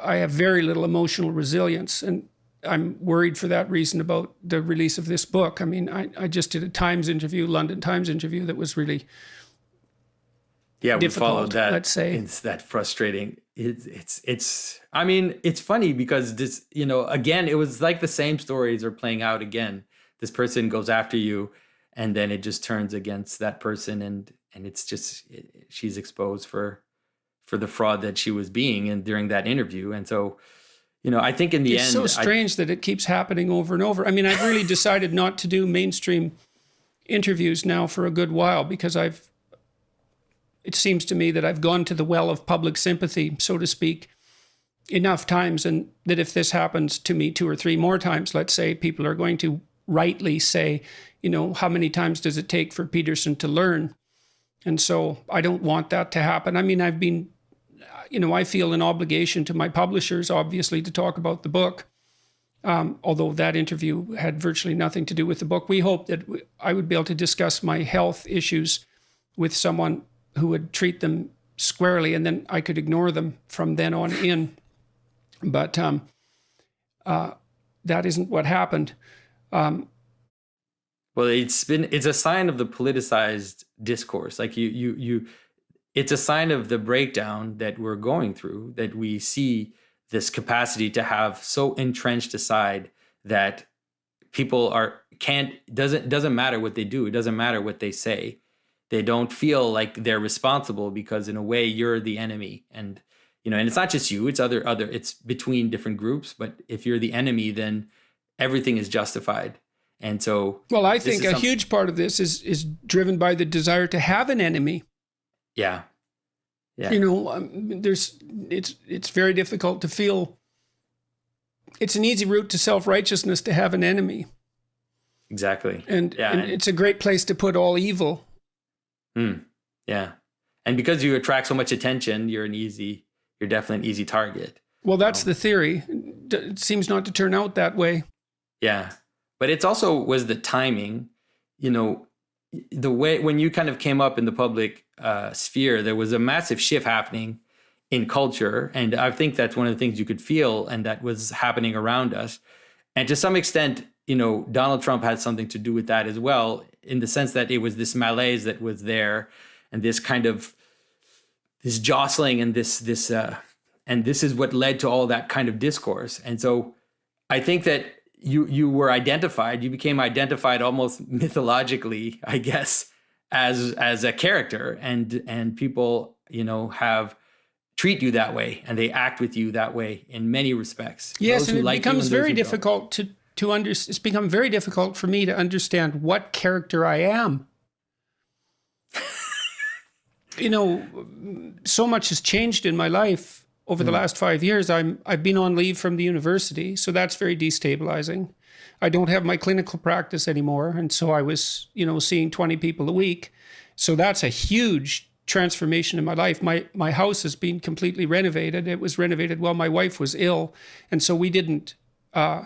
I have very little emotional resilience, and I'm worried for that reason about the release of this book. I mean, I just did a London Times interview that was really we difficult, followed that. Let's say it's that frustrating. It's. I mean, it's funny because this, again, it was like the same stories are playing out again. This person goes after you, and then it just turns against that person, and it's just she's exposed for the fraud that she was being and during that interview, and so. I think in the end... It's so strange that it keeps happening over and over. I mean, I've really decided not to do mainstream interviews now for a good while because it seems to me that I've gone to the well of public sympathy, so to speak, enough times, and that if this happens to me 2 or 3 more times, let's say, people are going to rightly say, how many times does it take for Peterson to learn? And so I don't want that to happen. I mean, I've been... I feel an obligation to my publishers, obviously, to talk about the book. Although that interview had virtually nothing to do with the book. We hoped that I would be able to discuss my health issues with someone who would treat them squarely, and then I could ignore them from then on in. But that isn't what happened. Well, it's a sign of the politicized discourse. Like it's a sign of the breakdown that we're going through, that we see this capacity to have so entrenched aside that people doesn't matter what they do. It doesn't matter what they say. They don't feel like they're responsible because in a way you're the enemy. And, and it's not just you, it's it's between different groups. But if you're the enemy, then everything is justified. And so, well, I think a huge part of this is driven by the desire to have an enemy. Yeah. It's very difficult to feel. It's an easy route to self-righteousness to have an enemy. Exactly. And it's a great place to put all evil. Yeah. And because you attract so much attention, you're definitely an easy target. Well, that's the theory. It seems not to turn out that way. Yeah. But it's also was the timing, the way when you kind of came up in the public sphere, there was a massive shift happening in culture. And I think that's one of the things you could feel and that was happening around us. And to some extent, Donald Trump had something to do with that as well, in the sense that it was this malaise that was there and this kind of this jostling and this and this is what led to all that kind of discourse. And so I think that you became identified almost mythologically, I guess, as a character, and people, treat you that way and they act with you that way in many respects. Yes, and it becomes very difficult it's become very difficult for me to understand what character I am. So much has changed in my life over the last 5 years. I've been on leave from the university, so that's very destabilizing. I don't have my clinical practice anymore, and so I was, seeing 20 people a week. So that's a huge transformation in my life. My house has been completely renovated. It was renovated while my wife was ill, and so we didn't. The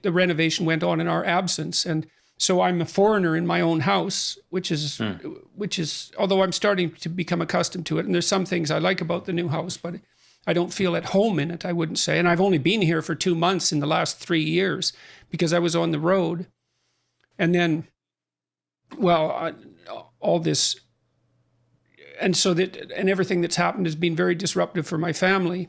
renovation went on in our absence, and so I'm a foreigner in my own house, which is, although I'm starting to become accustomed to it, and there's some things I like about the new house, but I don't feel at home in it, I wouldn't say. And I've only been here for 2 months in the last 3 years because I was on the road. And then, all this, and everything that's happened has been very disruptive for my family.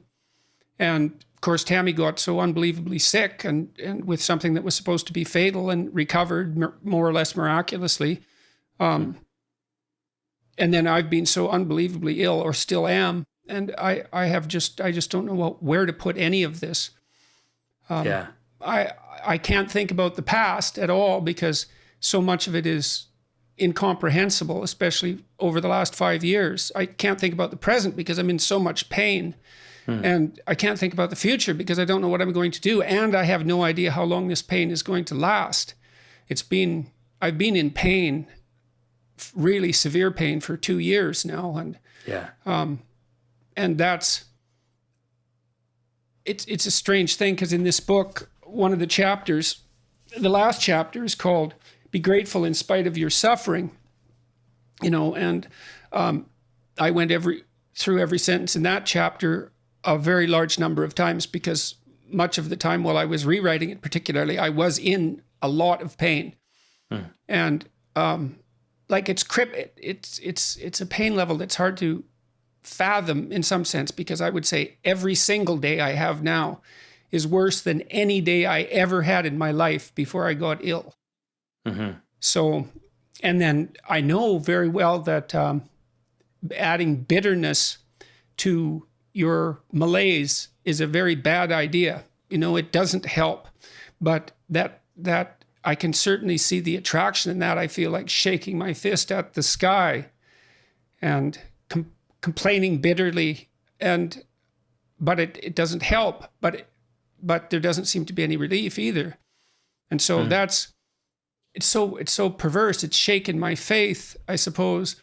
And of course, Tammy got so unbelievably sick and with something that was supposed to be fatal and recovered more or less miraculously. And then I've been so unbelievably ill, or still am. And I just don't know where to put any of this. I can't think about the past at all because so much of it is incomprehensible, especially over the last 5 years. I can't think about the present because I'm in so much pain. And I can't think about the future because I don't know what I'm going to do. And I have no idea how long this pain is going to last. I've been in pain, really severe pain, for 2 years now. And that's, it's a strange thing because in this book, one of the chapters, the last chapter is called Be Grateful in Spite of Your Suffering, and I went through every sentence in that chapter a very large number of times, because much of the time while I was rewriting it, particularly, I was in a lot of pain. And like it's a pain level that's hard to fathom in some sense, because I would say every single day I have now is worse than any day I ever had in my life before I got ill. So, and then I know very well that adding bitterness to your malaise is a very bad idea. You know, it doesn't help. But that I can certainly see the attraction in that. I feel like shaking my fist at the sky and complaining bitterly, but it doesn't help. But there doesn't seem to be any relief either. And so it's so perverse. It's shaken my faith, I suppose.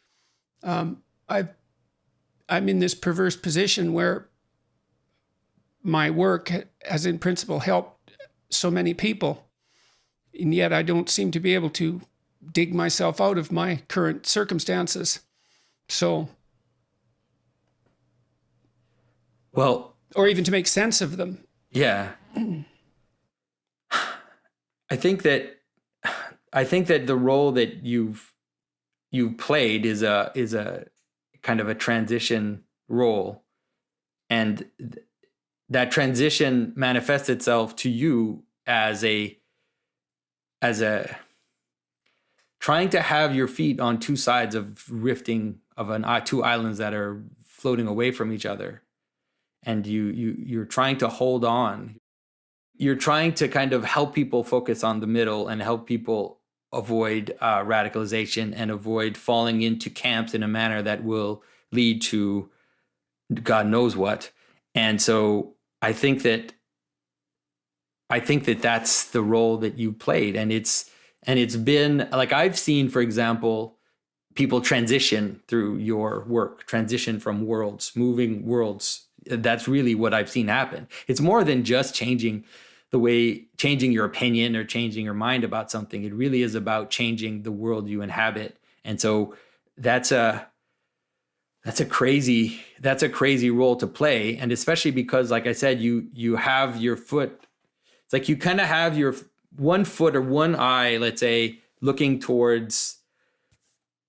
I'm in this perverse position where my work has in principle helped so many people, and yet I don't seem to be able to dig myself out of my current circumstances. So, well, or even to make sense of them. Yeah. I think that the role that you've played is a kind of a transition role, and that transition manifests itself to you as a trying to have your feet on two sides of rifting of two islands that are floating away from each other, and you're trying to hold on. You're trying to kind of help people focus on the middle and help people avoid radicalization and avoid falling into camps in a manner that will lead to God knows what. And so I think that that's the role that you played. And it's been like, I've seen, for example, people transition through your work, transition from worlds, moving worlds. That's really what I've seen happen. It's more than just changing your opinion or changing your mind about something. It really is about changing the world you inhabit. And so that's a crazy role to play. And especially because, like I said, you have your foot, it's like you kind of have your one foot or one eye, let's say, looking towards,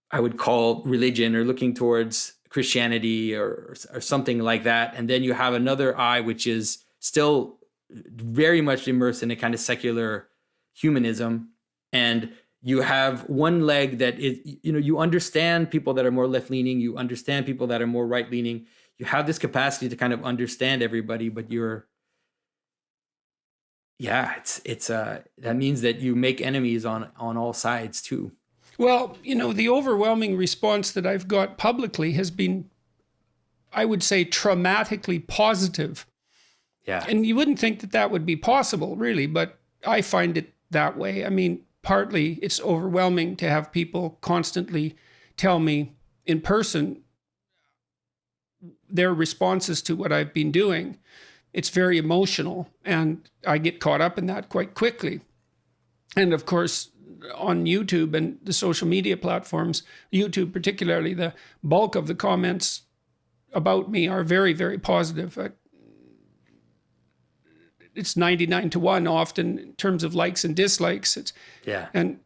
I would call religion, or looking towards Christianity or something like that. And then you have another eye, which is still very much immersed in a kind of secular humanism. And you have one leg that is, you understand people that are more left-leaning, you understand people that are more right-leaning. You have this capacity to kind of understand everybody, but that means that you make enemies on all sides too. Well, the overwhelming response that I've got publicly has been, I would say, traumatically positive. Yeah. And you wouldn't think that would be possible, really, but I find it that way. I mean, partly it's overwhelming to have people constantly tell me in person their responses to what I've been doing. It's very emotional, and I get caught up in that quite quickly. And of course, on YouTube and the social media platforms, YouTube particularly, the bulk of the comments about me are very, very positive. It's 99-1 often in terms of likes and dislikes. And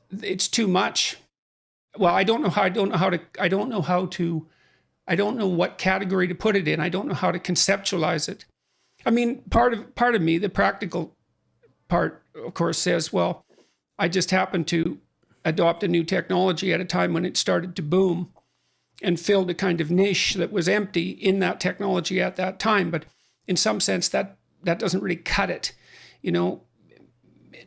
it's too much. Well, I don't know what category to put it in. I don't know how to conceptualize it. I mean, part of me, the practical part, of course, says, well, I just happened to adopt a new technology at a time when it started to boom and filled a kind of niche that was empty in that technology at that time. But in some sense, that doesn't really cut it,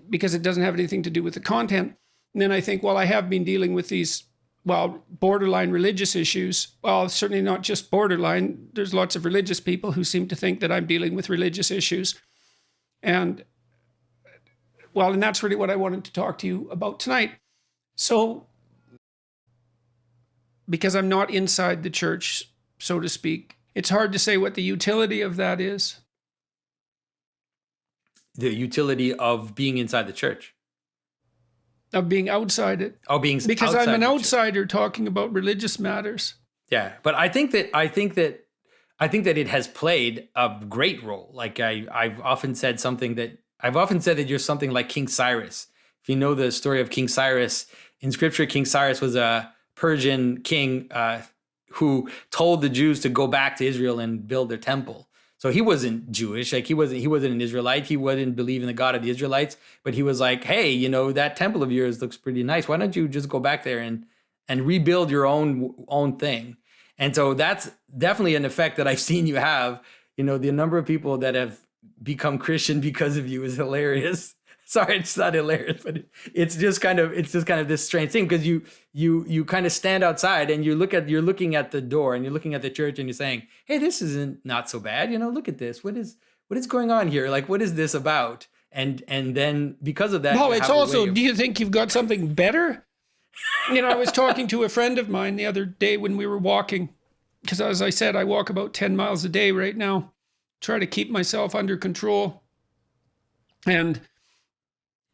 because it doesn't have anything to do with the content. And then I think, well, I have been dealing with these, borderline religious issues. Well, certainly not just borderline. There's lots of religious people who seem to think that I'm dealing with religious issues. And that's really what I wanted to talk to you about tonight. So, because I'm not inside the church, so to speak, it's hard to say what the utility of that is. The utility of being inside the church. Of being outside it. Oh, being because outside I'm an the outsider talking about religious matters. Yeah, but I think that I think that it has played a great role. Like I've often said that you're something like King Cyrus. If you know the story of King Cyrus in Scripture, King Cyrus was a Persian king who told the Jews to go back to Israel and build their temple. So he wasn't Jewish, like he wasn't an Israelite. He wouldn't believe in the God of the Israelites, but he was like, hey, that temple of yours looks pretty nice. Why don't you just go back there and rebuild your own thing? And so that's definitely an effect that I've seen you have. The number of people that have become Christian because of you is hilarious. Sorry, it's not hilarious, but it's just kind of this strange thing, because you kind of stand outside and you're looking at the door and you're looking at the church and you're saying, hey, this isn't not so bad. Look at this. What is going on here? Like, what is this about? And then because of that, well, it's also, do you think you've got something better? I was talking to a friend of mine the other day when we were walking, because as I said, I walk about 10 miles a day right now, try to keep myself under control. And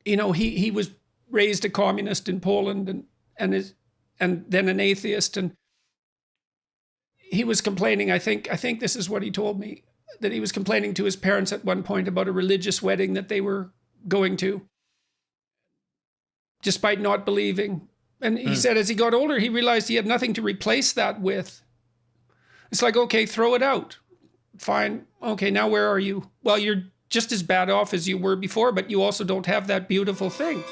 he was raised a communist in Poland and then an atheist, and he was complaining. I think this is what he told me, that he was complaining to his parents at one point about a religious wedding that they were going to, despite not believing. And he said as he got older, he realized he had nothing to replace that with. It's like, okay, throw it out. Fine. Okay, now where are you? Well, you're just as bad off as you were before, but you also don't have that beautiful thing.